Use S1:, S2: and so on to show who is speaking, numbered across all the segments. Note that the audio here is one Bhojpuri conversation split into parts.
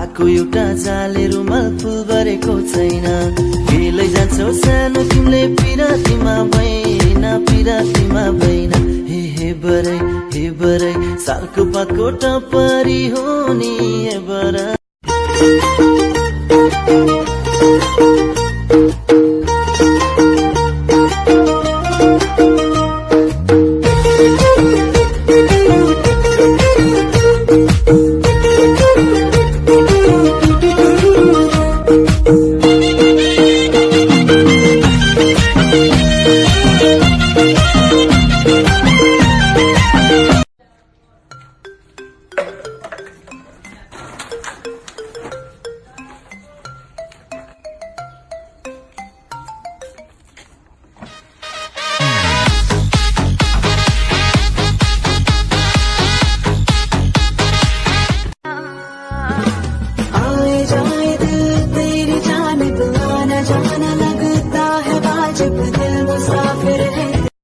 S1: आँखको एउटा जाले रुमाल फुल गरेको छैन। केलै जान्छौ सानो तिमीले पिरातीमा भएन, पिरातीमा भएन। हे बरै सालको पाको टपरी हुने हे बरा।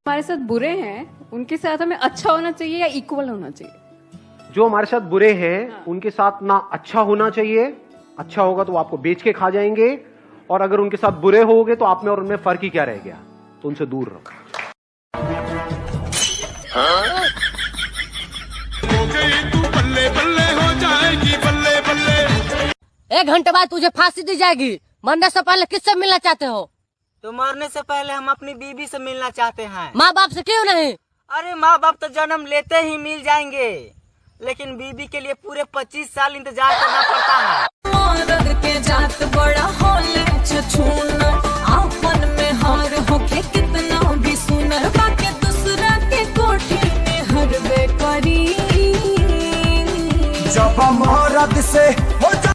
S2: हमारे साथ बुरे हैं उनके साथ हमें अच्छा होना चाहिए या इक्वल होना चाहिए?
S3: जो हमारे साथ बुरे हैं उनके साथ ना अच्छा होना चाहिए, अच्छा होगा तो वो आपको बेच के खा जाएंगे, और अगर उनके साथ बुरे होगे तो आप में और उनमें फर्क ही क्या रह गया, तो उनसे दूर रहो।
S4: बल्ले बल्ले हो जाएगी, बल्ले बल्ले।
S5: 1 घंटे बाद तुझे फांसी दी जाएगी। मरने से पहले किससे मिलना चाहते हो?
S6: तो मरने से पहले हम अपनी बीवी से मिलना चाहते हैं।
S5: माँ बाप से क्यों नहीं?
S6: अरे माँ बाप तो जन्म लेते ही मिल जाएंगे, लेकिन बीवी के लिए पूरे 25 साल इंतजार करना पड़ता है।
S7: के जात बड़ा होले छछूना, आपन में हार होके कितना भी सुनर, बाकी दूसरा के कोठी में हरबे करी।
S4: जब मरद से हो जा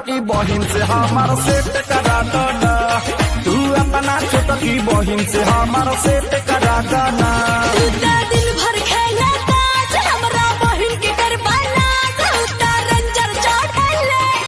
S4: की बहिन से हमारा सेट करा दो ना, तू अपना छोटा की बहिन से हमारा सेट करा दो ना।